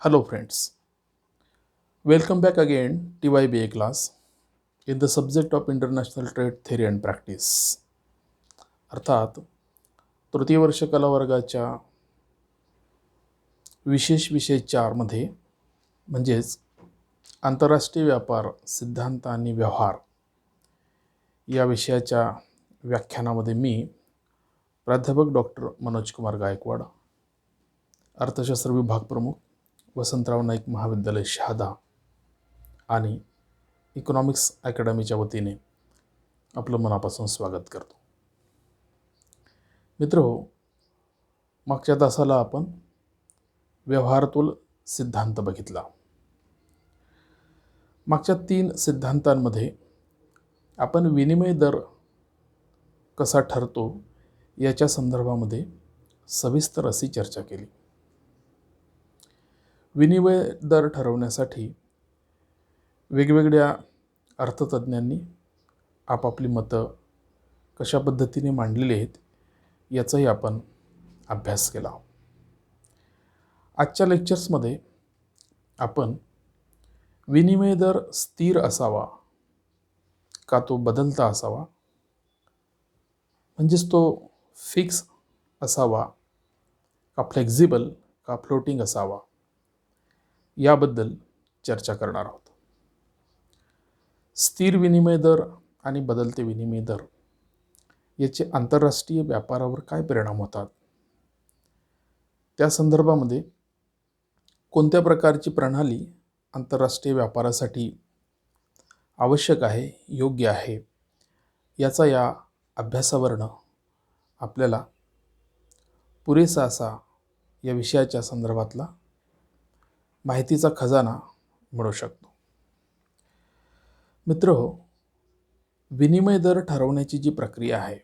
Hello friends, welcome back again TYBA class in the subject of International Trade Theory and Practice. अर्थात तृतीय वर्ष कला वर्गाच्या विशेष विषय 4 मध्ये म्हणजेच आंतरराष्ट्रीय व्यापार सिद्धांत आणि व्यवहार या विषयाच्या व्याख्यानामध्ये मी प्राध्यापक डॉक्टर मनोज कुमार गायकवाड, अर्थशास्त्र विभाग प्रमुख, वसंतराव नाईक महाविद्यालय शहादा आणि इकॉनॉमिक्स अकॅडमीच्या वतीने आपलं मनापासून स्वागत करतो. मित्रहो, मागच्या तासाला आपण व्यवहारातूल सिद्धांत बघितला. मागच्या 3 सिद्धांतांमध्ये आपण विनिमय दर कसा ठरतो याच्या संदर्भामध्ये सविस्तर अशी चर्चा केली. विनिमय दर ठरवण्यासाठी वेगवेगळ्या अर्थतज्ञांनी आपापली मतं कशा पद्धतीने मांडलेली आहेत याचाही आपण अभ्यास केला. आजच्या लेक्चर्समध्ये आपण विनिमय दर स्थिर असावा का तो बदलता असावा, म्हणजेच तो फिक्स असावा का फ्लेक्झिबल का फ्लोटिंग असावा याबद्दल चर्चा करणार आहोत. स्थिर विनिमय दर आणि बदलते विनिमय दर याचे आंतरराष्ट्रीय व्यापारावर काय परिणाम होतात, त्या संदर्भामध्ये कोणत्या प्रकारची प्रणाली आंतरराष्ट्रीय व्यापारासाठी आवश्यक आहे, योग्य आहे, याचा या अभ्यासावरनं आपल्याला पुरेसा असा या विषयाच्या संदर्भातला माहितीचा खजाना मिळू शकतो. मित्रहो, विनिमय दर ठरवण्याची जी प्रक्रिया आहे,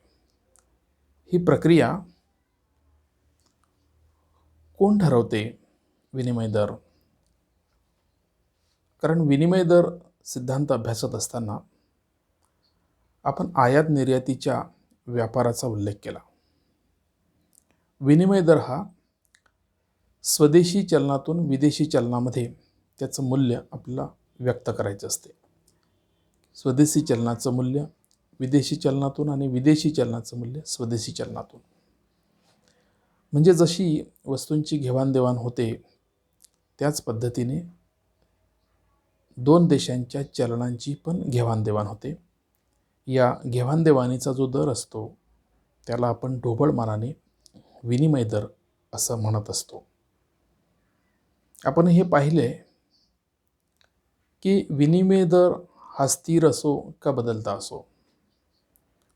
ही प्रक्रिया कोण ठरवते विनिमय दर? कारण विनिमय दर सिद्धांत अभ्यासत असताना आपण आयात निर्यातीच्या व्यापाराचा उल्लेख केला. विनिमय दर हा स्वदेशी चलनातून विदेशी चलनामध्ये त्याचं मूल्य आपल्याला व्यक्त करायचं असते. स्वदेशी चलनाचं मूल्य विदेशी चलनातून आणि विदेशी चलनाचं मूल्य स्वदेशी चलनातून. म्हणजे जशी वस्तूंची घेवाणदेवाण होते त्याच पद्धतीने दोन देशांच्या चलनांची पण घेवाणदेवाण होते. या घेवाणदेवाणीचा जो दर असतो त्याला आपण ढोबळ मानाने विनिमय दर असं म्हणत असतो. आपण हे पाहिले की विनिमय दर हा स्थिर असो का बदलता असो,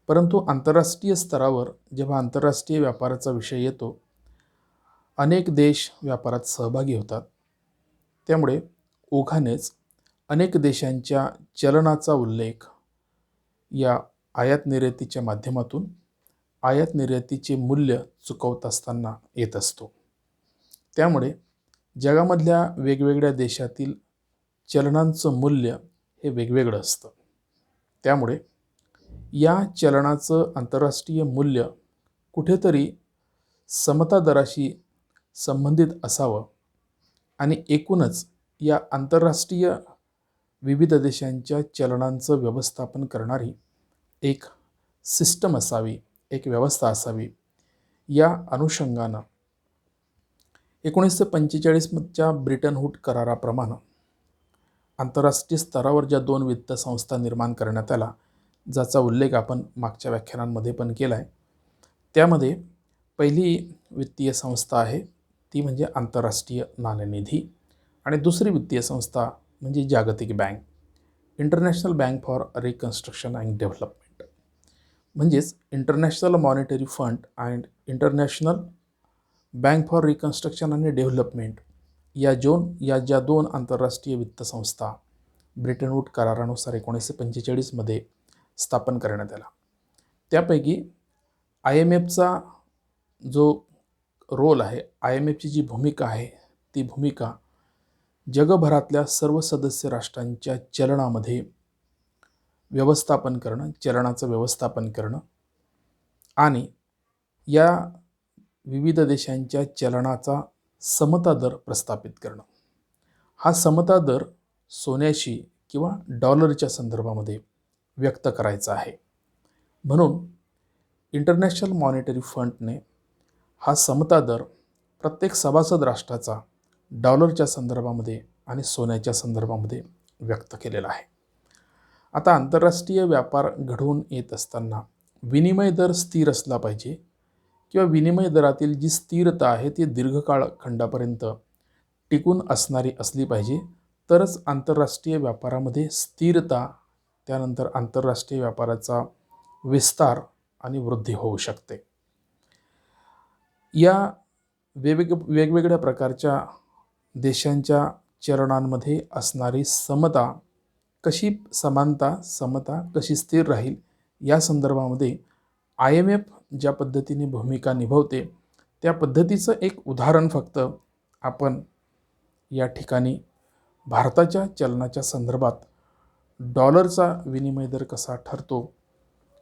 परंतु आंतरराष्ट्रीय स्तरावर जेव्हा आंतरराष्ट्रीय व्यापाराचा विषय येतो, अनेक देश व्यापारात सहभागी होतात. त्यामुळे ओघानेच अनेक देशांच्या चलनाचा उल्लेख या आयात निर्यातीच्या माध्यमातून आयात निर्यातीचे मूल्य चुकवत असताना येत असतो. त्यामुळे जगामधल्या वेगवेगळ्या देशातील चलनांचं मूल्य हे वेगवेगळं असतं. त्यामुळे या चलनाचं आंतरराष्ट्रीय मूल्य कुठेतरी समता दराशी संबंधित असावं आणि एकूणच या आंतरराष्ट्रीय विविध देशांच्या चलनांचं व्यवस्थापन करणारी एक सिस्टम असावी, एक व्यवस्था असावी. या अनुषंगानं 1945च्या ब्रिटन वूड कराराप्रमाणे आंतरराष्ट्रीय स्तरावर ज्या 2 वित्त संस्था निर्माण करण्यात आल्या, ज्याचा उल्लेख आपण मागच्या व्याख्यानांमध्ये पण केला आहे, त्यामध्ये पहिली वित्तीय संस्था आहे ती म्हणजे आंतरराष्ट्रीय नाणेनिधी आणि दुसरी वित्तीय संस्था म्हणजे जागतिक bank, international bank for reconstruction and development. म्हणजेच international monetary fund and international bank for reconstruction आणि डेव्हलपमेंट या ज्या 2 आंतरराष्ट्रीय वित्त संस्था ब्रिटन वूड करारानुसार 1945मध्ये स्थापन करण्यात आल्या, त्यापैकी IMFचा जो रोल आहे, IMFची जी भूमिका आहे, ती भूमिका जगभरातल्या सर्व सदस्य राष्ट्रांच्या चलनामध्ये व्यवस्थापन करणं, चलनाचं व्यवस्थापन करणं आणि या विविध देशांच्या चलनाचा समता दर प्रस्थापित करणं. हा समता दर सोन्याशी किंवा डॉलरच्या संदर्भामध्ये व्यक्त करायचा आहे. म्हणून इंटरनॅशनल मॉनिटरी फंडने हा समता दर प्रत्येक सभासद राष्ट्राचा डॉलरच्या संदर्भामध्ये आणि सोन्याच्या संदर्भामध्ये व्यक्त केलेला आहे. आता आंतरराष्ट्रीय व्यापार घडवून येत असताना विनिमय दर स्थिर असला पाहिजे किंवा विनिमय दरातील जी स्थिरता आहे ती दीर्घकाळ खंडापर्यंत टिकून असणारी असली पाहिजे, तरच आंतरराष्ट्रीय व्यापारामध्ये स्थिरता, त्यानंतर आंतरराष्ट्रीय व्यापाराचा विस्तार आणि वृद्धी होऊ शकते. या वेगवेगळ्या प्रकारच्या देशांच्या चलनांमध्ये असणारी समता समता कशी स्थिर राहील या संदर्भामध्ये IMF ज्या पद्धतीने भूमिका निभावते त्या पद्धतीचं एक उदाहरण फक्त आपण या ठिकाणी भारताच्या चलनाच्या संदर्भात डॉलरचा विनिमय दर कसा ठरतो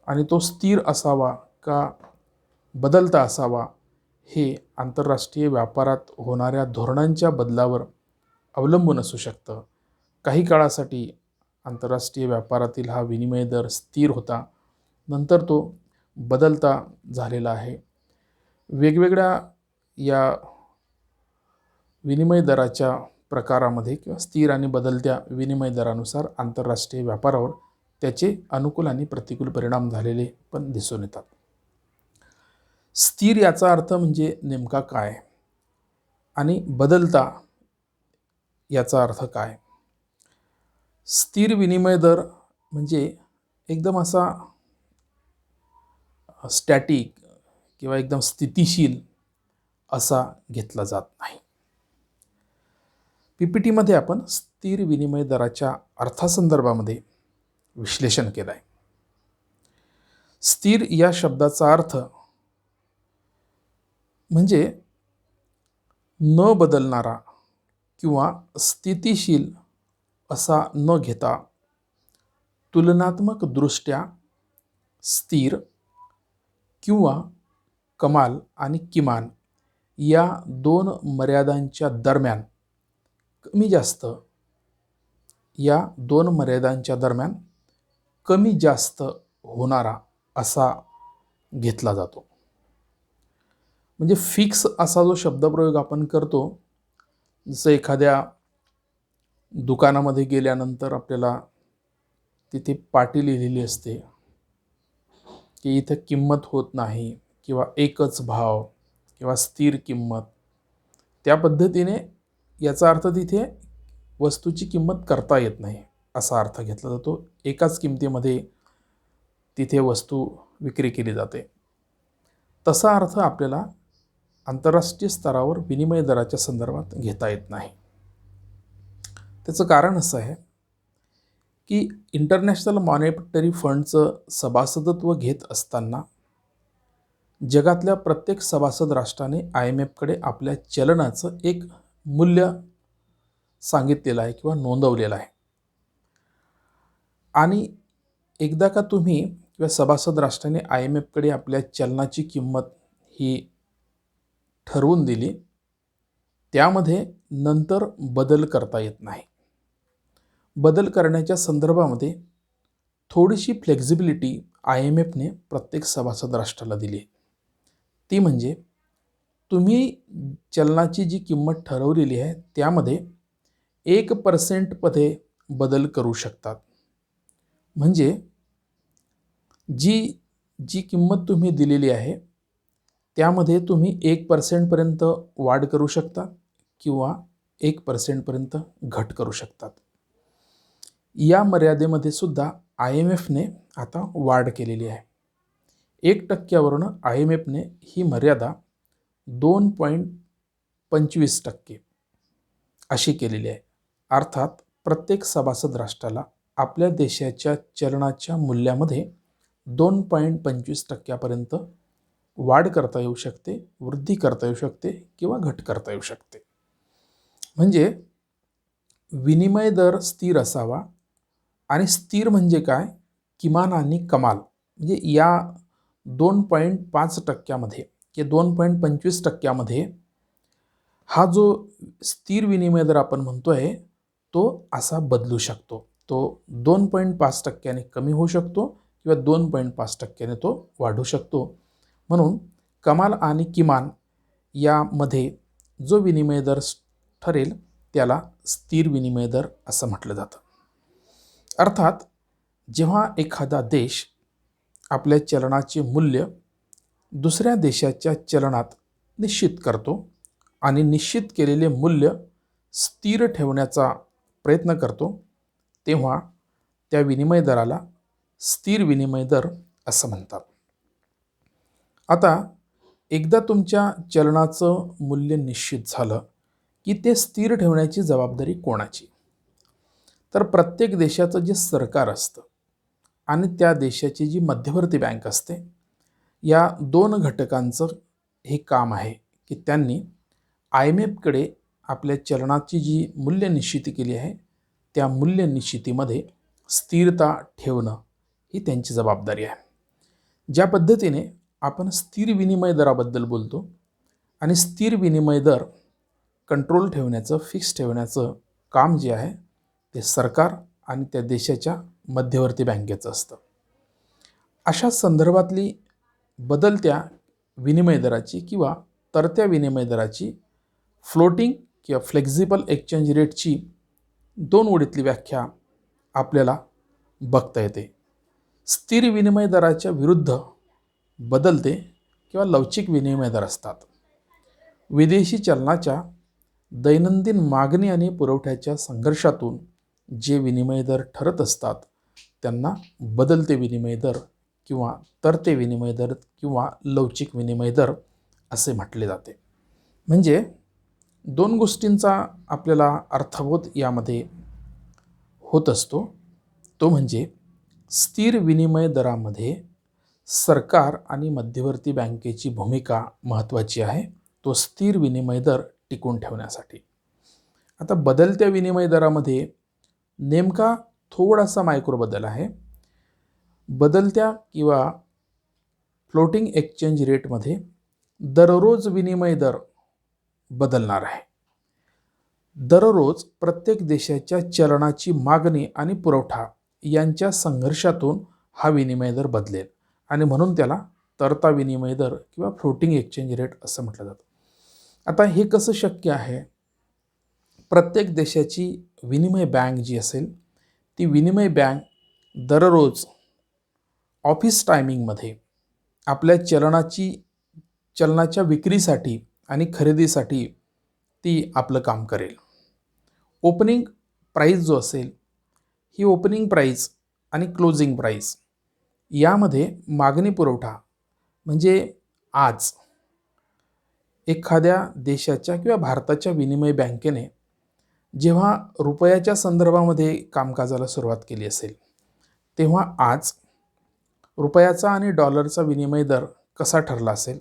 आणि तो स्थिर असावा का बदलता असावा हे आंतरराष्ट्रीय व्यापारात होणाऱ्या धोरणांच्या बदलावर अवलंबून असू शकतं. काही काळासाठी आंतरराष्ट्रीय व्यापारातील हा विनिमय दर स्थिर होता, नंतर तो बदलता झालेला आहे. वेगवेगळ्या या विनिमय दराच्या प्रकारामध्ये किंवा स्थिर आणि बदलत्या विनिमय दरानुसार आंतरराष्ट्रीय व्यापारावर त्याचे अनुकूल आणि प्रतिकूल परिणाम झालेले पण दिसून येतात. स्थिर याचा अर्थ म्हणजे नेमका काय आणि बदलता याचा अर्थ काय? स्थिर विनिमय दर म्हणजे एकदम असा स्टॅटिक किंवा एकदम स्थितिशील असा घेतला जात नाही. PPT आपण स्थिर विनिमय दराच्या अर्थासंदर्भामध्ये विश्लेषण केलं आहे. स्थिर या शब्दाचा अर्थ म्हणजे न बदलणारा किंवा स्थितिशील असा न घेता तुलनात्मक दृष्ट्या स्थिर किंवा कमाल आणि किमान या दोन मर्यादांच्या दरम्यान कमी जास्त होणारा असा घेतला जातो. म्हणजे फिक्स असा जो शब्दप्रयोग आपण करतो, जसं एखाद्या दुकानामध्ये गेल्यानंतर आपल्याला तिथे पाटी लिहिलेली असते की इथे किंमत होत नाही किंवा एकच भाव किंवा स्थिर किंमत, त्या पद्धतीने याचा अर्थ तिथे वस्तूची किंमत करता येत नाही असा अर्थ घेतला जातो. एकाच किमतीमध्ये तिथे वस्तू विक्री केली जाते. तसा अर्थ आपल्याला आंतरराष्ट्रीय स्तरावर विनिमय दराच्या संदर्भात घेता येत नाही. त्याचं कारण असं आहे की इंटरनॅशनल मॉनिटरी फंडचं सभासदत्व घेत असताना जगातल्या प्रत्येक सभासद राष्ट्राने IMFकडे आपल्या चलनाचं एक मूल्य सांगितलेलं आहे किंवा नोंदवलेलं आहे. आणि एकदा का तुम्ही किंवा सभासद राष्ट्राने IMFकडे आपल्या चलनाची किंमत ही ठरवून दिली, त्यामध्ये नंतर बदल करता येत नाही. बदल करण्याच्या संदर्भामध्ये थोडीशी फ्लेक्झिबिलिटी IMFने प्रत्येक सभासद राष्ट्राला दिली. ती म्हणजे तुम्ही चलनाची जी किंमत ठरवलेली आहे त्यामध्ये 1% बदल करू शकतात. म्हणजे जी किंमत तुम्ही दिलेली आहे त्यामध्ये तुम्ही 1% वाढ करू शकता किंवा 1% घट करू शकतात. या मर्यादेमध्ये सुद्धा IMFने आता वाढ केलेली आहे. 1% IMFने ही मर्यादा 2.25% अशी केलेली आहे. अर्थात प्रत्येक सभासद राष्ट्राला आपल्या देशाच्या चलनाच्या मूल्यामध्ये 2.25% वाढ करता येऊ शकते, वृद्धी करता येऊ शकते किंवा घट करता येऊ शकते. म्हणजे विनिमय दर स्थिर असावा. आणि स्थिर म्हणजे काय? किमान आणि कमाल म्हणजे या 2.5% किंवा 2.25% हा जो स्थिर विनिमय दर आपण म्हणतोय तो असा बदलू शकतो. तो 2.5% कमी होऊ शकतो किंवा 2.5% तो वाढू शकतो. म्हणून कमाल आणि किमान यामध्ये जो विनिमय दर ठरेल त्याला स्थिर विनिमय दर असं म्हटलं जातं. अर्थात जेव्हा एखादा देश आपल्या चलनाचे मूल्य दुसऱ्या देशाच्या चलनात निश्चित करतो आणि निश्चित केलेले मूल्य स्थिर ठेवण्याचा प्रयत्न करतो, तेव्हा त्या विनिमय दराला स्थिर विनिमय दर असं म्हणतात. आता एकदा तुमच्या चलनाचं मूल्य निश्चित झालं की ते स्थिर ठेवण्याची जबाबदारी कोणाची? तर प्रत्येक देशाचं जे सरकार असतं आणि त्या देशाची जी मध्यवर्ती बँक असते, या दोन घटकांचं हे काम आहे की त्यांनी IMFकडे आपल्या चलनाची जी मूल्य निश्चिती केली आहे त्या मूल्य निश्चितीमध्ये स्थिरता ठेवणं ही त्यांची जबाबदारी आहे. ज्या पद्धतीने आपण स्थिर विनिमय दराबद्दल बोलतो आणि स्थिर विनिमय दर कंट्रोल ठेवण्याचं, फिक्स ठेवण्याचं काम जे आहे ते सरकार आणि त्या देशाच्या मध्यवर्ती बँकेचं असतं. अशा संदर्भातली बदलत्या विनिमय दराची किंवा तरत्या विनिमय दराची फ्लोटिंग किंवा फ्लेक्झिबल एक्सचेंज रेटची दोन ओळीतली व्याख्या आपल्याला बघता येते. स्थिर विनिमय दराच्या विरुद्ध बदलते किंवा लवचिक विनिमय दर असतात. विदेशी चलनाच्या दैनंदिन मागणी आणि पुरवठ्याच्या संघर्षातून जे विनिमय दर ठरत असतात त्यांना बदलते विनिमय दर किंवा तरते विनिमय दर किंवा लवचिक विनिमय दर असे म्हटले जाते. म्हणजे दोन गोष्टींचा आपल्याला अर्थबोध यामध्ये होत असतो. तो म्हणजे स्थिर विनिमय दरामध्ये सरकार आणि मध्यवर्ती बँकेची भूमिका महत्त्वाची आहे, तो स्थिर विनिमय दर टिकून ठेवण्यासाठी. आता बदलत्या विनिमय दरामध्ये नेमका थोडासा मायक्रो बदल आहे. बदलत्या किंवा फ्लोटिंग एक्सचेंज रेटमध्ये दररोज विनिमय दर बदलणार आहे. दररोज प्रत्येक देशाच्या चलनाची मागणी आणि पुरवठा यांच्या संघर्षातून हा विनिमय दर बदलेल आणि म्हणून त्याला तरता विनिमय दर किंवा फ्लोटिंग एक्सचेंज रेट असं म्हटलं जातं. आता हे कसं शक्य आहे? प्रत्येक देशाची विनिमय बँक जी असेल ती विनिमय बँक दररोज ऑफिस टायमिंगमध्ये आपल्या चलनाच्या विक्रीसाठी आणि खरेदीसाठी ती आपलं काम करेल. ओपनिंग प्राईस जो असेल ही ओपनिंग प्राईस आणि क्लोजिंग प्राईस यामध्ये मागणी पुरवठा म्हणजे आज एखाद्या देशाच्या किंवा भारताच्या विनिमय बँकेने जेव्हा रुपयाच्या संदर्भामध्ये कामकाजाला सुरुवात केली असेल तेव्हा आज रुपयाचा आणि डॉलरचा विनिमय दर कसा ठरला असेल?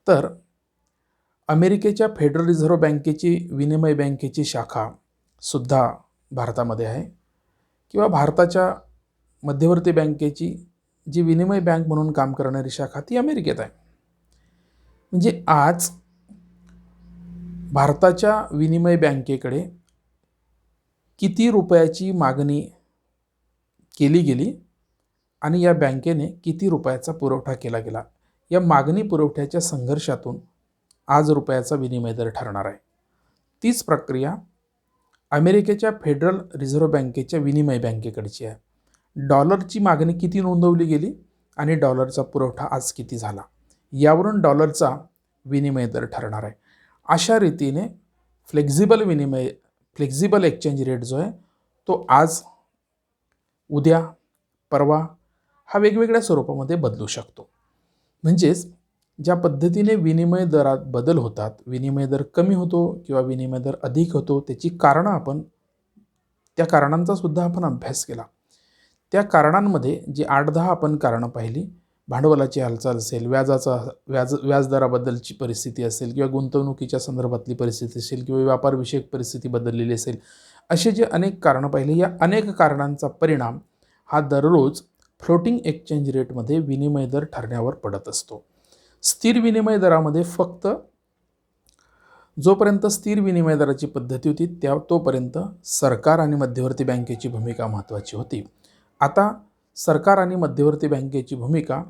तर अमेरिकेच्या फेडरल रिझर्व्ह बँकेची विनिमय बँकेची शाखा सुद्धा भारतामध्ये आहे किंवा भारताच्या मध्यवर्ती बँकेची जी विनिमय बँक म्हणून काम करणारी शाखा ती अमेरिकेत आहे. म्हणजे आज भारताच्या विनिमय बँकेकडे किती रुपयाची मागणी केली गेली आणि या बँकेने किती रुपयाचा पुरवठा केला गेला, या मागणी पुरवठ्याच्या संघर्षातून आज रुपयाचा विनिमय दर ठरणार आहे. तीच प्रक्रिया अमेरिकेच्या फेडरल रिझर्व्ह बँकेच्या विनिमय बँकेकडची आहे. डॉलरची मागणी किती नोंदवली गेली आणि डॉलरचा पुरवठा आज किती झाला यावरून डॉलरचा विनिमय दर ठरणार आहे. अशा रीतीने फ्लेक्झिबल एक्सचेंज रेट जो आहे तो आज, उद्या, परवा हा वेगवेगळ्या स्वरूपामध्ये बदलू शकतो. म्हणजेच ज्या पद्धतीने विनिमय दरात बदल होतात, विनिमय दर कमी होतो किंवा विनिमय दर अधिक होतो, त्याची कारणं त्या कारणांचा सुद्धा आपण अभ्यास केला. त्या कारणांमध्ये जे 8-10 आपण कारणं पाहिली, भांडवलाची हालचाल असेल, व्याजदराबद्दलची परिस्थिती असेल किंवा गुंतवणुकीच्या संदर्भातली परिस्थिती असेल किंवा व्यापारविषयक परिस्थिती बदललेली असेल, असे जे अनेक कारणं पाहिली, या अनेक कारणांचा परिणाम हा दररोज फ्लोटिंग एक्सचेंज रेटमध्ये विनिमय दर ठरण्यावर पडत असतो. स्थिर विनिमय दरामध्ये फक्त जोपर्यंत स्थिर विनिमय दराची पद्धती होती तोपर्यंत सरकार आणि मध्यवर्ती बँकेची भूमिका महत्त्वाची होती. आता सरकार आणि मध्यवर्ती बँकेची भूमिका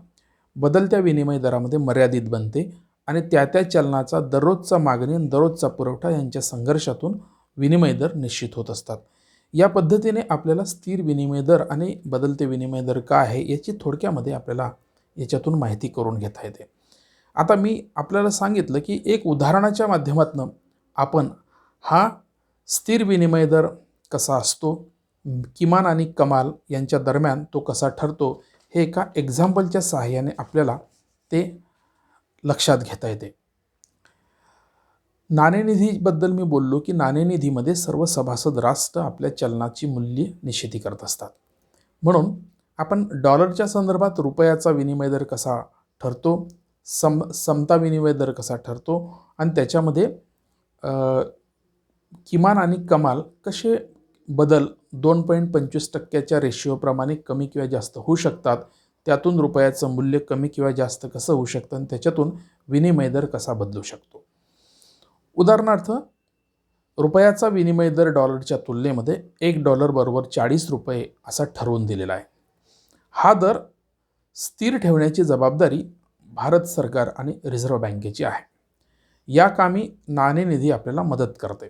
बदलत्या विनिमय दरामध्ये मर्यादित बनते आणि त्या चलनाचा दररोजचा मागणी आणि दररोजचा पुरवठा यांच्या संघर्षातून विनिमय दर निश्चित होत असतात. या पद्धतीने आपल्याला स्थिर विनिमय दर आणि बदलते विनिमय दर काय आहे याची थोडक्यामध्ये आपल्याला याच्यातून माहिती करून घेता येते. आता मी आपल्याला सांगितलं की एक उदाहरणाच्या माध्यमातून आपण हा स्थिर विनिमय दर कसा असतो, किमान आणि कमाल यांच्या दरम्यान तो कसा ठरतो, हे एका एक्झाम्पलच्या सहाय्याने आपल्याला ते लक्षात घेता येते. नाणेनिधीबद्दल मी बोललो की नाणेनिधीमध्ये सर्व सभासद राष्ट्र आपल्या चलनाची मूल्य निश्चिती करत असतात. म्हणून आपण डॉलरच्या संदर्भात रुपयाचा विनिमय दर कसा ठरतो, समता विनिमय दर कसा ठरतो आणि त्याच्यामध्ये किमान आणि कमाल कसे बदल 2.25% रेशिओप्रमाणे कमी किंवा जास्त होऊ शकतात, त्यातून रुपयाचं मूल्य कमी किंवा जास्त कसं होऊ शकतं आणि त्याच्यातून विनिमय दर कसा बदलू शकतो. उदाहरणार्थ रुपयाचा विनिमय दर डॉलरच्या तुलनेमध्ये $1 बरोबर 40 रुपये असा ठरवून दिलेला आहे. हा दर स्थिर ठेवण्याची जबाबदारी भारत सरकार आणि रिझर्व्ह बँकेची आहे. या कामी नाणेनिधी आपल्याला मदत करते.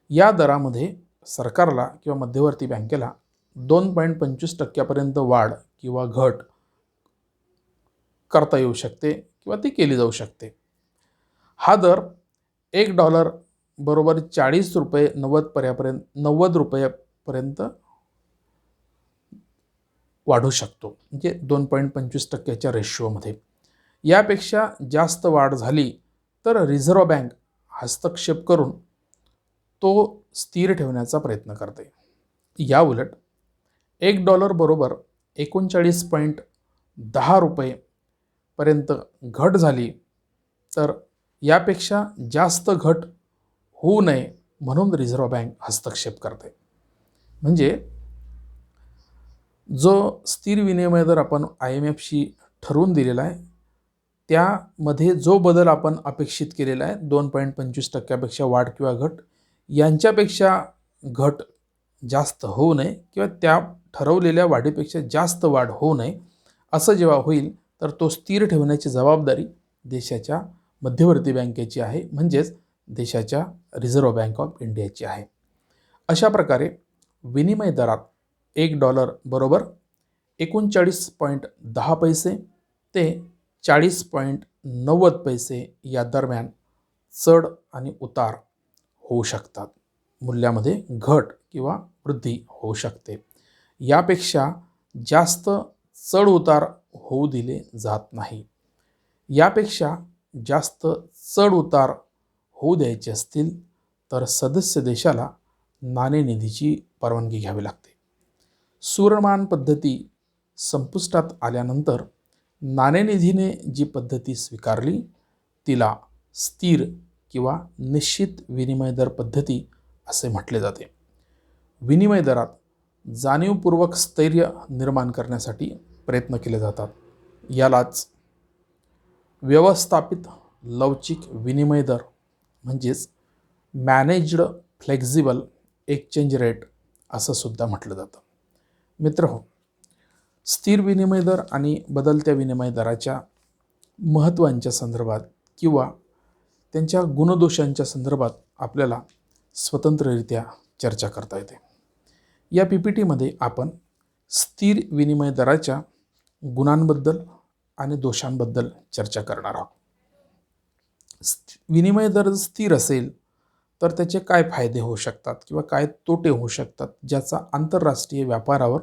या दरामध्ये सरकारला किंवा मध्यवर्ती बँकेला 2.25% वाढ किंवा घट करता येऊ शकते किंवा ती केली जाऊ शकते. हा दर $1 बरोबर 40 रुपये 90 रुपयापर्यंत वाढू शकतो, म्हणजे 2.25% रेशिओमध्ये. यापेक्षा जास्त वाढ झाली तर रिझर्व्ह बँक हस्तक्षेप करून तो स्थिर ठेवण्याचा प्रयत्न करते. या उलट $1 बरोबर 39.10 रुपयेपर्यंत घट झाली तर यापेक्षा जास्त घट होऊ नये म्हणून रिझर्व्ह बँक हस्तक्षेप करते. म्हणजे जो स्थिर विनिमय दर आपण IMFशी ठरवून दिलेला आहे त्यामध्ये जो बदल आपण अपेक्षित केलेला आहे 2.25%पेक्षा वाढ किंवा घट, यांच्यापेक्षा घट जास्त होऊ नये किंवा त्या ठरवलेल्या वाढीपेक्षा जास्त वाढ होऊ नये, असं जेव्हा होईल तर तो स्थिर ठेवण्याची जबाबदारी देशाच्या मध्यवर्ती बँकेची आहे, म्हणजेच देशाच्या रिझर्व्ह बँक ऑफ इंडियाची आहे. अशा प्रकारे विनिमय दरात $1 बरोबर 39.10 पैसे ते 40.90 पैसे या दरम्यान चढ आणि उतार होऊ शकतात. मूल्यामध्ये घट किंवा वृद्धी होऊ शकते. यापेक्षा जास्त चढ उतार होऊ दिले जात नाही. यापेक्षा जास्त चढ उतार होऊ द्यायचे असतील तर सदस्य देशाला नाणेनिधीची परवानगी घ्यावी लागते. सूर्यमान पद्धती संपुष्टात आल्यानंतर नाणेनिधीने जी पद्धती स्वीकारली तिला स्थिर किंवा निश्चित विनिमय दर पद्धती असे म्हटले जाते. विनिमय दरात जाणीवपूर्वक स्थैर्य निर्माण करण्यासाठी प्रयत्न केले जातात. यालाच व्यवस्थापित लवचिक विनिमय दर म्हणजेच मॅनेज्ड फ्लेक्झिबल एक्सचेंज रेट असं सुद्धा म्हटलं जातं. मित्रहो, स्थिर विनिमय दर आणि बदलत्या विनिमय दराच्या महत्त्वांच्या संदर्भात किंवा त्यांच्या गुणदोषांच्या संदर्भात आपल्याला स्वतंत्ररित्या चर्चा करता येते. या PPTमध्ये आपण स्थिर विनिमय दराच्या गुणांबद्दल आणि दोषांबद्दल चर्चा करणार आहोत. विनिमय दर स्थिर असेल तर त्याचे काय फायदे होऊ शकतात किंवा काय तोटे होऊ शकतात, ज्याचा आंतरराष्ट्रीय व्यापारावर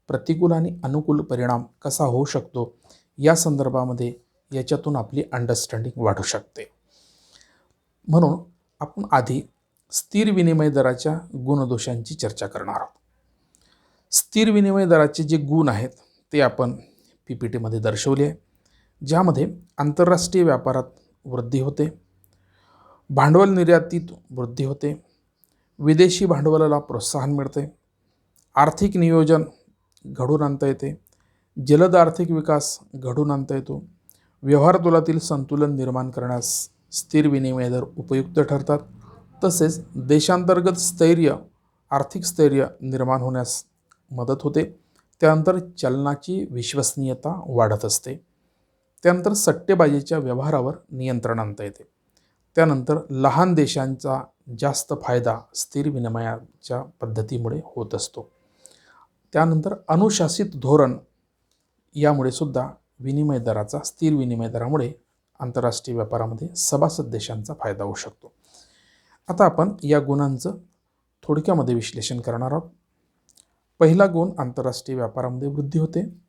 प्रतिकूल आणि अनुकूल परिणाम कसा होऊ शकतो, या संदर्भामध्ये याच्यातून आपली अंडरस्टँडिंग वाढू शकते. म्हणून आपण आधी स्थिर विनिमय दराच्या गुणदोषांची चर्चा करणार आहोत. स्थिर विनिमय दराचे जे गुण आहेत ते आपण PPTमध्ये दर्शवले आहे, ज्यामध्ये आंतरराष्ट्रीय व्यापारात वृद्धी होते, भांडवल निर्यातीत वृद्धी होते, विदेशी भांडवलाला प्रोत्साहन मिळते, आर्थिक नियोजन घडवून आणता येते, जलद आर्थिक विकास घडवून आणता येतो, व्यवहार तोलातील संतुलन निर्माण करण्यास स्थिर विनिमय दर उपयुक्त ठरतात. तसेच देशांतर्गत स्थैर्य, आर्थिक स्थैर्य निर्माण होण्यास मदत होते. त्यानंतर चलनाची विश्वसनीयता वाढत असते. त्यानंतर सट्टेबाजीच्या व्यवहारावर नियंत्रण आणता येते. त्यानंतर लहान देशांचा जास्त फायदा स्थिर विनिमयाच्या पद्धतीमुळे होत असतो. त्यानंतर अनुशासित धोरण यामुळे सुद्धा विनिमय दराचा, स्थिर विनिमय दरामुळे आंतरराष्ट्रीय व्यापारामध्ये सभासद देशांचा फायदा होऊ शकतो. आता आपण या गुणांचं थोडक्यामध्ये विश्लेषण करणार आहोत. पहिला गुण, आंतरराष्ट्रीय व्यापारामध्ये वृद्धी होते.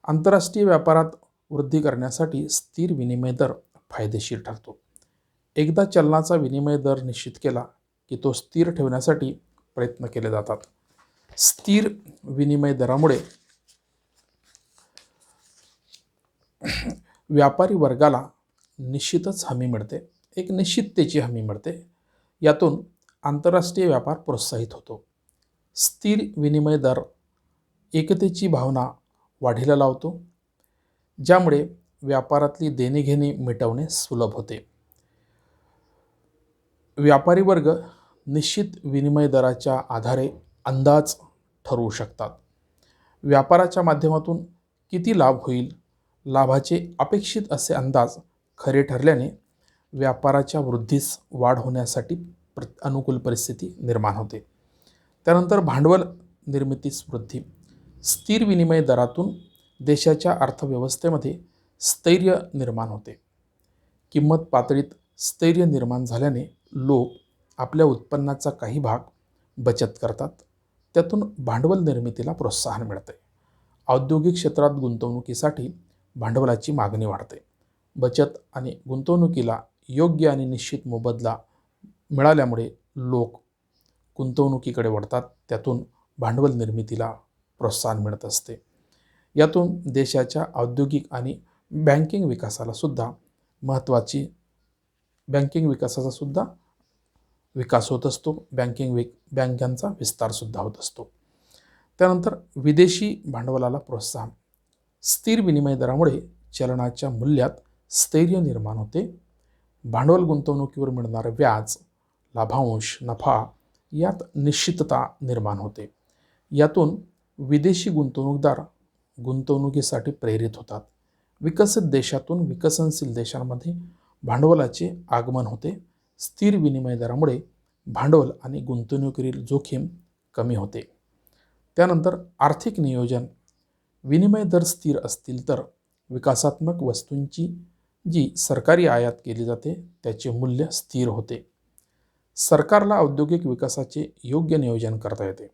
आंतरराष्ट्रीय व्यापारात वृद्धी करण्यासाठी स्थिर विनिमय दर फायदेशीर ठरतो. एकदा चलनाचा विनिमय दर निश्चित केला की तो स्थिर ठेवण्यासाठी प्रयत्न केले जातात. स्थिर विनिमय दरामुळे व्यापारी वर्गाला निश्चितच हमी मिळते, एक निश्चिततेची हमी मिळते. यातून आंतरराष्ट्रीय व्यापार प्रोत्साहित होतो. स्थिर विनिमय दर एकतेची भावना वाढीला लावतो, ज्यामुळे व्यापारातली देणेघेणी मिटवणे सुलभ होते. व्यापारी वर्ग निश्चित विनिमय दराच्या आधारे अंदाज ठरवू शकतात. व्यापाराच्या माध्यमातून किती लाभ होईल, लाभाचे अपेक्षित असे अंदाज खरे ठरल्याने व्यापाराच्या वृद्धीस वाढ होण्यासाठी अनुकूल परिस्थिती निर्माण होते. त्यानंतर भांडवल निर्मितीस वृद्धी. स्थिर विनिमय दरातून देशाच्या अर्थव्यवस्थेमध्ये स्थैर्य निर्माण होते. किंमत पातळीत स्थैर्य निर्माण झाल्याने लोक आपल्या उत्पन्नाचा काही भाग बचत करतात. त्यातून भांडवल निर्मितीला प्रोत्साहन मिळते. औद्योगिक क्षेत्रात गुंतवणुकीसाठी भांडवलाची मागणी वाढते. बचत आणि गुंतवणुकीला योग्य आणि निश्चित मोबदला मिळाल्यामुळे लोक गुंतवणुकीकडे वळतात. त्यातून भांडवल निर्मितीला प्रोत्साहन मिळत असते. यातून देशाच्या औद्योगिक आणि बँकिंग विकासाचा सुद्धा विकास होत असतो. बँकांचा विस्तारसुद्धा होत असतो. त्यानंतर विदेशी भांडवलाला प्रोत्साहन. स्थिर विनिमय दरामुळे चलनाच्या मूल्यात स्थैर्य निर्माण होते. भांडवल गुंतवणुकीवर मिळणारे व्याज, लाभांश, नफा यात निश्चितता निर्माण होते. यातून विदेशी गुंतवणूकदार गुंतवणुकीसाठी प्रेरित होतात. विकसित देशातून विकसनशील देशांमध्ये भांडवलाचे आगमन होते. स्थिर विनिमय दरामुळे भांडवल आणि गुंतवणुकीवरील जोखीम कमी होते. त्यानंतर आर्थिक नियोजन. विनिमय दर स्थिर असतील तर विकासात्मक वस्तूंची जी सरकारी आयात केली जाते त्याचे मूल्य स्थिर होते. सरकारला औद्योगिक विकासाचे योग्य नियोजन करता येते.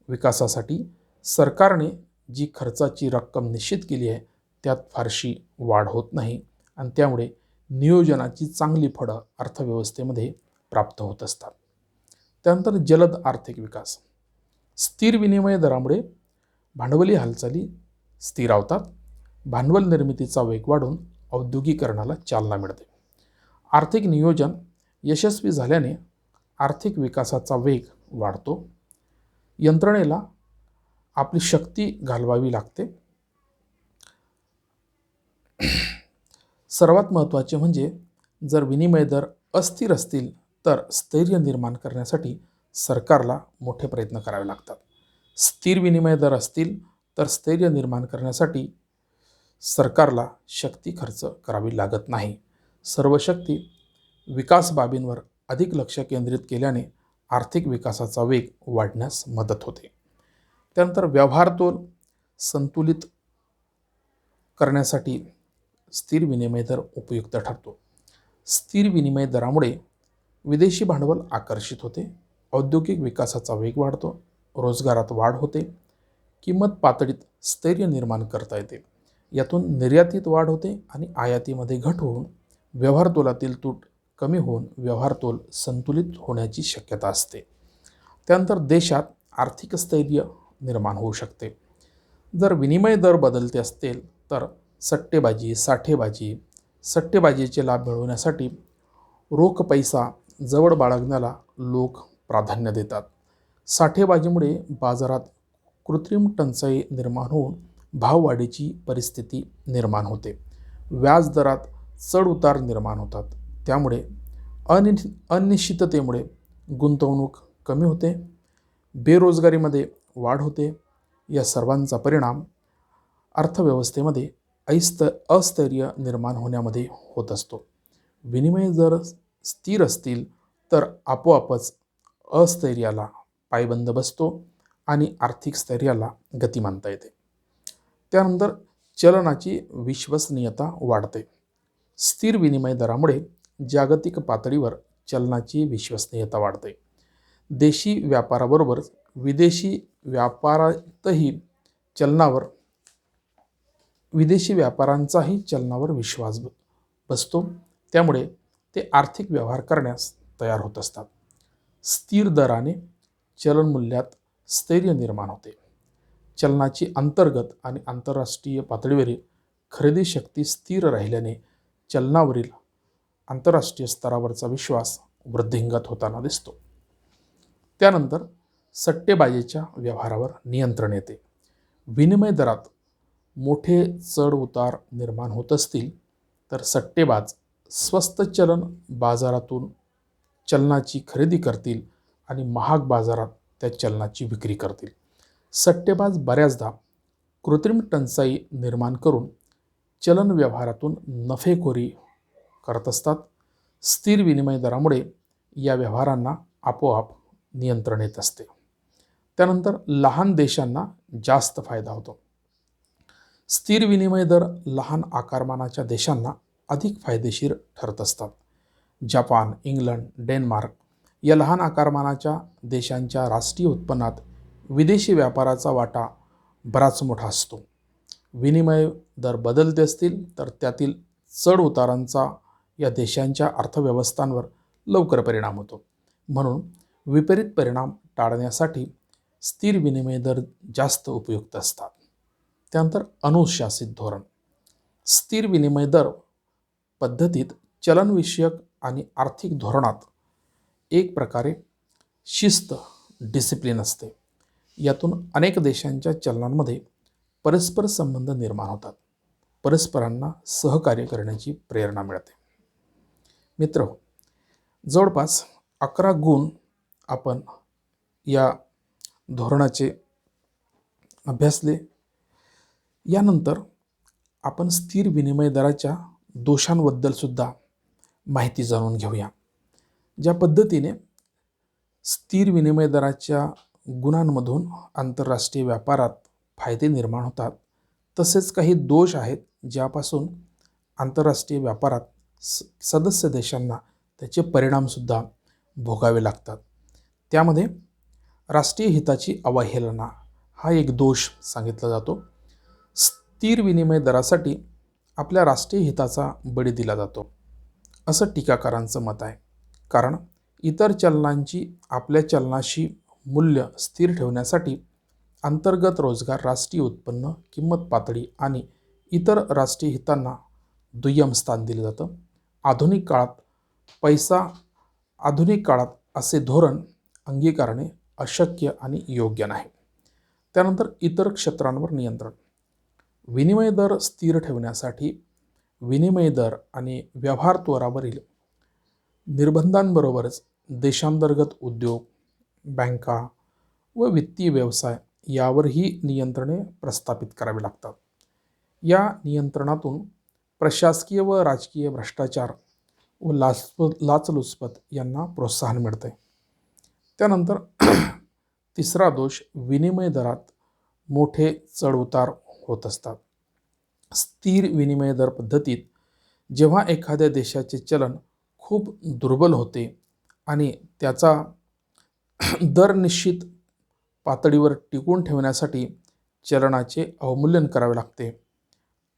विकासासाठी सरकारने जी खर्चाची रक्कम निश्चित केली आहे त्यात फारशी वाढ होत नाही आणि त्यामुळे नियोजनाची चांगली फळं अर्थव्यवस्थेमध्ये प्राप्त होत असतात. त्यानंतर जलद आर्थिक विकास. स्थिर विनिमय दरामुळे भांडवली हालचाली स्थिरावतात. भांडवल निर्मितीचा वेग वाढून औद्योगिकरणाला चालना मिळते. आर्थिक नियोजन यशस्वी झाल्याने आर्थिक विकासाचा वेग वाढतो. यंत्रणेला आपली शक्ती घालवावी लागते. सर्वात महत्त्वाचे म्हणजे जर विनिमय दर अस्थिर असतील तर स्थैर्य निर्माण करण्यासाठी सरकारला मोठे प्रयत्न करावे लागतात. स्थिर विनिमय दर असतील तर स्थैर्य निर्माण करण्यासाठी सरकारला शक्ती खर्च करावी लागत नाही. सर्व शक्ती विकास बाबींवर अधिक लक्ष केंद्रित केल्याने आर्थिक विकासाचा वेग वाढण्यास मदत होते. त्यानंतर व्यवहार तोल संतुलित करण्यासाठी स्थिर विनिमय दर उपयुक्त ठरतो. स्थिर विनिमय दरामुळे विदेशी भांडवल आकर्षित होते. औद्योगिक विकासाचा वेग वाढतो. रोजगारात वाढ होते. किंमत पातळीत स्थैर्य निर्माण करता येते. यातून निर्यातीत वाढ होते आणि आयातीमध्ये घट होऊन व्यवहार तोलातील तूट कमी होऊन व्यवहार तोल संतुलित होण्याची शक्यता असते. त्यानंतर देशात आर्थिक स्थैर्य निर्माण होऊ शकते. जर विनिमय दर बदलते असतील तर सट्टेबाजीचे लाभ मिळवण्यासाठी रोख पैसा जवळ बाळगण्याला लोक प्राधान्य देतात. साठेबाजीमुळे बाजारात कृत्रिम टंचाई निर्माण होऊन भाववाढीची परिस्थिती निर्माण होते. व्याज दरात चढ उतार निर्माण होतात. त्यामुळे अनिश्चिततेमुळे गुंतवणूक कमी होते, बेरोजगारीमध्ये वाढ होते. या सर्वांचा परिणाम अर्थव्यवस्थेमध्ये अस्थैर्य निर्माण होण्यामध्ये होत असतो. विनिमय जर स्थिर असतील तर आपोआपच अस्थैर्याला पायबंद बसतो आणि आर्थिक स्थैर्याला गतिमानता येते. त्यानंतर चलनाची विश्वसनीयता वाढते. स्थिर विनिमय दरामुळे जागतिक पातळीवर चलनाची विश्वसनीयता वाढते. देशी व्यापाराबरोबरच विदेशी व्यापाऱ्यांचाही चलनावर विश्वास बसतो. त्यामुळे ते आर्थिक व्यवहार करण्यास तयार होत असतात. स्थिर दराने चलन मूल्यात स्थैर्य निर्माण होते. चलनाची अंतर्गत आणि आंतरराष्ट्रीय पातळीवरील खरेदी शक्ती स्थिर राहिल्याने चलनावरील आंतरराष्ट्रीय स्तरावरचा विश्वास वृद्धिंगत होताना दिसतो. त्यानंतर सट्टेबाजीच्या व्यवहारावर नियंत्रण येते. विनिमय दरात मोठे चढ उतार निर्माण होत असतील तर सट्टेबाज स्वस्त चलन बाजारातून चलनाची खरेदी करतील आणि महाग बाजारात त्या चलनाची विक्री करतील. सट्टेबाज बऱ्याचदा कृत्रिम टंचाई निर्माण करून चलन व्यवहारातून नफेखोरी करत असतात. स्थिर विनिमय दरामुळे या व्यवहारांना आपोआप नियंत्रण येत असते. त्यानंतर लहान देशांना जास्त फायदा होतो. स्थिर विनिमय दर लहान आकारमानाच्या देशांना अधिक फायदेशीर ठरत असतात. जपान, इंग्लंड, डेन्मार्क या लहान आकारमानाच्या देशांच्या राष्ट्रीय उत्पन्नात विदेशी व्यापाराचा वाटा बराच मोठा असतो. विनिमय दर बदलते असतील तर त्यातील चढ उतारांचा या देशांच्या अर्थव्यवस्थांवर लवकर परिणाम होतो. म्हणून विपरीत परिणाम टाळण्यासाठी स्थिर विनिमय दर जास्त उपयुक्त असतात. त्यानंतर अनुशासित धोरण. स्थिर विनिमय दर पद्धतीत चलनविषयक आणि आर्थिक धोरणात एक प्रकारे शिस्त, डिसिप्लिन असते. यातून अनेक देशांच्या चलनांमध्ये परस्पर संबंध निर्माण होतात. परस्परांना सहकार्य करण्याची प्रेरणा मिळते. मित्र, जवळपास 11 गुण आपण या धोरणाचे अभ्यासले. यानंतर आपण स्थिर विनिमय दराच्या दोषांबद्दल सुद्धा माहिती जाणून घेऊया. ज्या पद्धतीने स्थिर विनिमय दराच्या गुणांमधून आंतरराष्ट्रीय व्यापारात फायदे निर्माण होतात, तसेच काही दोष आहेत ज्यापासून आंतरराष्ट्रीय व्यापारात सदस्य देशांना त्याचे परिणामसुद्धा भोगावे लागतात. त्यामध्ये राष्ट्रीय हिताची अवहेलना हा एक दोष सांगितला जातो. स्थिर विनिमय दरासाठी आपल्या राष्ट्रीय हिताचा बळी दिला जातो असं टीकाकारांचं मत आहे. कारण इतर चलनांची आपल्या चलनाशी मूल्य स्थिर ठेवण्यासाठी अंतर्गत रोजगार, राष्ट्रीय उत्पन्न, किंमत पातळी आणि इतर राष्ट्रीय हितांना दुय्यम स्थान दिलं जातं. आधुनिक काळात असे धोरण अंगीकारणे अशक्य आणि योग्य नाही. त्यानंतर इतर क्षेत्रांवर नियंत्रण. विनिमय दर स्थिर ठेवण्यासाठी विनिमय दर आणि व्यवहार त्वरावरील निर्बंधांबरोबरच देशांतर्गत उद्योग, बँका व वित्तीय व्यवसाय यावरही नियंत्रणे प्रस्थापित करावी लागतात. या नियंत्रणातून प्रशासकीय व राजकीय भ्रष्टाचार व लाचलुचपत यांना प्रोत्साहन मिळते. त्यानंतर तिसरा दोष, विनिमय दरात मोठे चढउतार होत असतात. स्थिर विनिमय दर पद्धतीत जेव्हा एखाद्या देशाचे चलन खूप दुर्बल होते आणि त्याचा दर निश्चित पातळीवर टिकून ठेवण्यासाठी चलनाचे अवमूल्यन करावे लागते.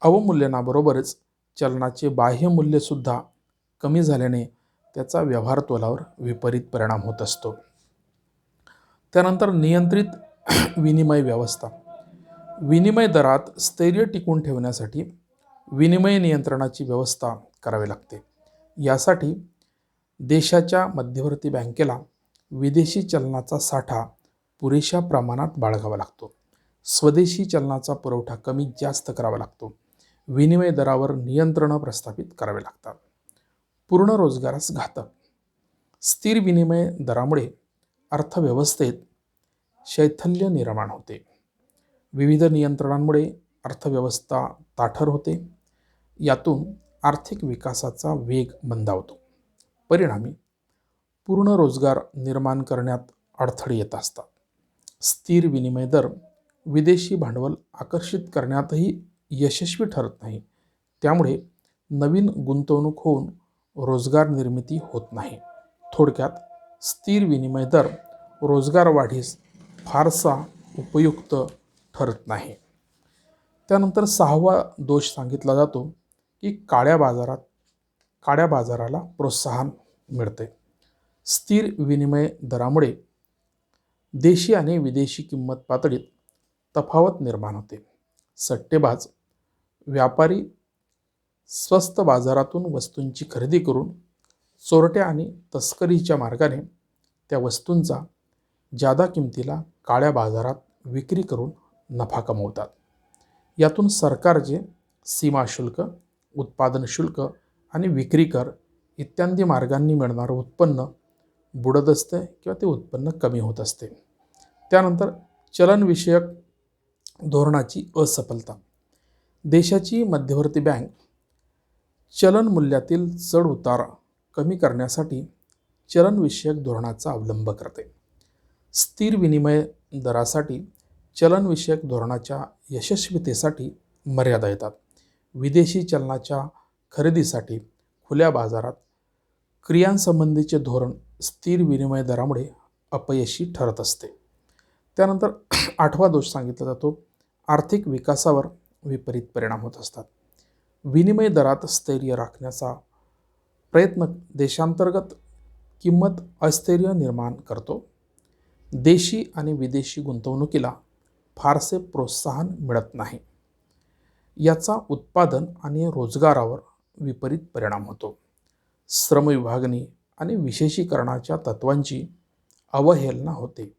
अवमूल्यनाबरोबरच चलनाचे बाह्य मूल्यसुद्धा कमी झाल्याने त्याचा व्यवहार तोलावर विपरीत परिणाम होत असतो. त्यानंतर नियंत्रित विनिमय व्यवस्था. विनिमय दरात स्थैर्य टिकून ठेवण्यासाठी विनिमय नियंत्रणाची व्यवस्था करावी लागते. यासाठी देशाच्या मध्यवर्ती बँकेला विदेशी चलनाचा साठा पुरेशा प्रमाणात बाळगावा लागतो. स्वदेशी चलनाचा पुरवठा कमी जास्त करावा लागतो. विनिमय दरावर नियंत्रण प्रस्थापित करावे लागतात. पूर्ण रोजगारास घातक. स्थिर विनिमय दरामुळे अर्थव्यवस्थेत शैथिल्य निर्माण होते. विविध नियंत्रणांमुळे अर्थव्यवस्था ताठर होते. यातून आर्थिक विकासाचा वेग मंदावतो. परिणामी पूर्ण रोजगार निर्माण करण्यात अडथळे येत असतात. स्थिर विनिमय दर विदेशी भांडवल आकर्षित करण्यातही यशस्वी ठरत नाही. त्यामुळे नवीन गुंतवणूक होऊन रोजगार निर्मिती होत नाही. थोडक्यात स्थिर विनिमय दर रोजगार वाढीस फारसा उपयुक्त ठरत नाही. त्यानंतर 6वा दोष सांगितला जातो की काळ्या बाजाराला प्रोत्साहन मिळते. स्थिर विनिमय दरामुळे देशी आणि विदेशी किंमत पातळीत तफावत निर्माण होते. सट्टेबाज व्यापारी स्वस्त बाजारातून वस्तूंची खरेदी करून चोरट्या आणि तस्करीच्या मार्गाने त्या वस्तूंचा जादा किमतीला काळ्या बाजारात विक्री करून नफा कमवतात. यातून सरकारचे सीमा शुल्क, उत्पादन शुल्क आणि विक्री कर इत्यादी मार्गांनी मिळणारं उत्पन्न बुडत असते किंवा ते उत्पन्न कमी होत असते. त्यानंतर चलनविषयक धोरणाची असफलता. देशाची मध्यवर्ती बँक चलन मूल्यातील चढ उतार कमी करण्यासाठी चलनविषयक धोरणाचा अवलंब करते. स्थिर विनिमय दरासाठी चलनविषयक धोरणाच्या यशस्वीतेसाठी मर्यादा येतात. विदेशी चलनाच्या खरेदीसाठी खुल्या बाजारात क्रियांसंबंधीचे धोरण स्थिर विनिमय दरामुळे अपयशी ठरत असते. त्यानंतर 8वा दोष सांगितला जातो, आर्थिक विकासावर विपरीत परिणाम होत असतात. विनिमय दरात स्थैर्य राखण्याचा प्रयत्न देशांतर्गत किंमत अस्थिर्य निर्माण करतो. देशी आणि विदेशी गुंतवणुकीला फारसे प्रोत्साहन मिळत नाही. याचा उत्पादन आणि रोजगारावर विपरीत परिणाम होतो. श्रम विभागणी आणि विशेषीकरणाच्या तत्वांची अवहेलना होते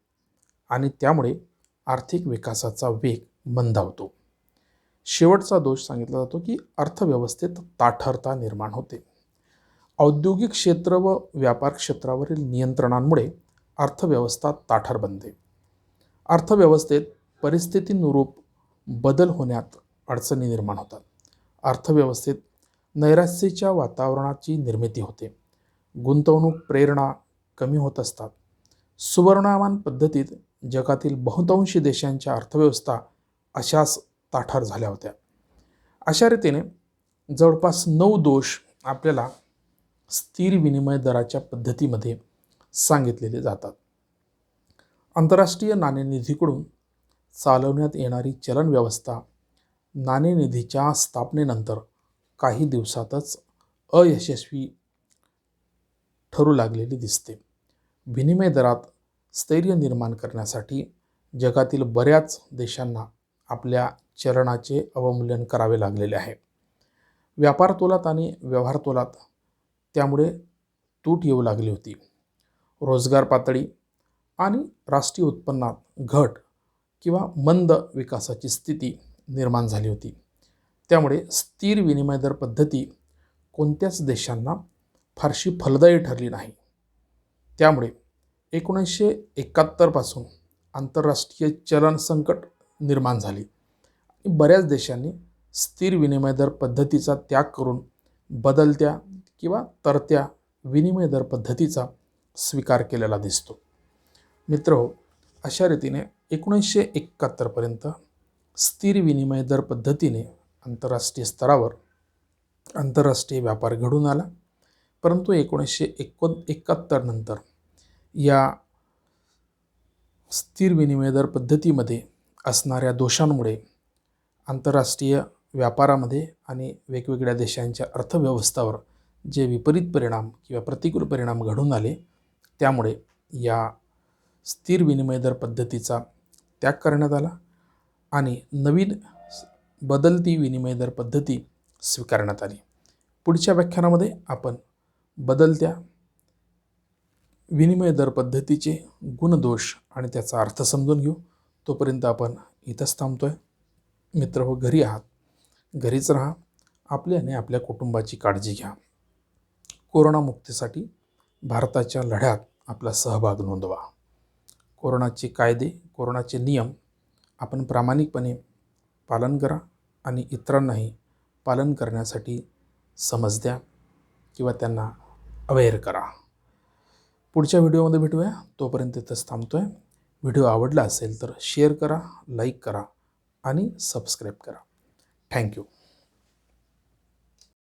आणि त्यामुळे आर्थिक विकासाचा वेग मंदावतो. शेवटचा दोष सांगितला जातो की अर्थव्यवस्थेत ताठरता निर्माण होते. औद्योगिक क्षेत्र व व्यापार क्षेत्रावरील नियंत्रणांमुळे अर्थव्यवस्था ताठर बनते. अर्थव्यवस्थेत परिस्थितीनुरूप बदल होण्यात अडचणी निर्माण होतात. अर्थव्यवस्थेत नैराश्याच्या वातावरणाची निर्मिती होते. गुंतवणूक प्रेरणा कमी होत असतात. सुवर्णमान पद्धतीत जगातील बहुतांशी देशांच्या अर्थव्यवस्था अशाच ताठर झाल्या होत्या. अशा रीतीने जवळपास 9 दोष आपल्याला स्थिर विनिमय दराच्या पद्धतीमध्ये सांगितलेले जातात. आंतरराष्ट्रीय नाणेनिधीकडून चालवण्यात येणारी चलन व्यवस्था नाणेनिधीच्या स्थापनेनंतर काही दिवसातच अयशस्वी ठरू लागलेली दिसते. विनिमय दरात स्थैर्य निर्माण करण्यासाठी जगातील बऱ्याच देशांना आपल्या चलनाचे अवमूल्यन करावे लागलेले आहे. व्यापार तोलात आणि व्यवहार तोलात त्यामुळे तूट येऊ लागली होती. रोजगार पातळी आणि राष्ट्रीय उत्पन्नात घट किंवा मंद विकासाची स्थिती निर्माण झाली होती. त्यामुळे स्थिर विनिमय दर पद्धती कोणत्याच देशांना फारशी फलदायी ठरली नाही. त्यामुळे 1971 पासून आंतरराष्ट्रीय चलन संकट निर्माण झाले. बऱ्याच देशांनी स्थिर विनिमय दर पद्धतीचा त्याग करून बदलत्या किंवा तरत्या विनिमय दर पद्धतीचा स्वीकार केलेला दिसतो. मित्रहो, अशा रीतीने 1971 पर्यंत स्थिर विनिमय दर पद्धतीने आंतरराष्ट्रीय स्तरावर आंतरराष्ट्रीय व्यापार घडून आला. परंतु 1971 नंतर या स्थिर विनिमय दर पद्धतीमध्ये असणाऱ्या दोषांमुळे आंतरराष्ट्रीय व्यापारामध्ये आणि वेगवेगळ्या देशांच्या अर्थव्यवस्थावर जे विपरीत परिणाम किंवा प्रतिकूल परिणाम घडून आले, त्यामुळे या स्थिर विनिमय दर पद्धतीचा त्याग करण्यात आला आणि नवीन बदलती विनिमय दर पद्धती स्वीकारण्यात आली. पुढच्या व्याख्यानामध्ये आपण बदलत्या विनिमय दर पद्धतीचे गुणदोष आणि त्याचा अर्थ समजून घेऊ. तोपर्यंत आपण इथंच थांबतोय. मित्रहो, घरी आहात, घरीच राहा. आपली आणि आपल्या कुटुंबाची काळजी घ्या. कोरोनामुक्तीसाठी भारताच्या लढ्यात आपला सहभाग नोंदवा. कोरोनाचे कायदे, कोरोनाचे नियम आपण प्रामाणिकपणे पालन करा आणि इतरांनाही पालन करण्यासाठी समज द्या किंवा त्यांना अवेअर करा. पुढच्या व्हिडिओमध्ये भेटूया. तोपर्यंत इथंच थांबतो आहे. व्हिडिओ आवडला असेल तर शेअर करा, लाईक करा आणि सबस्क्राईब करा. थँक्यू.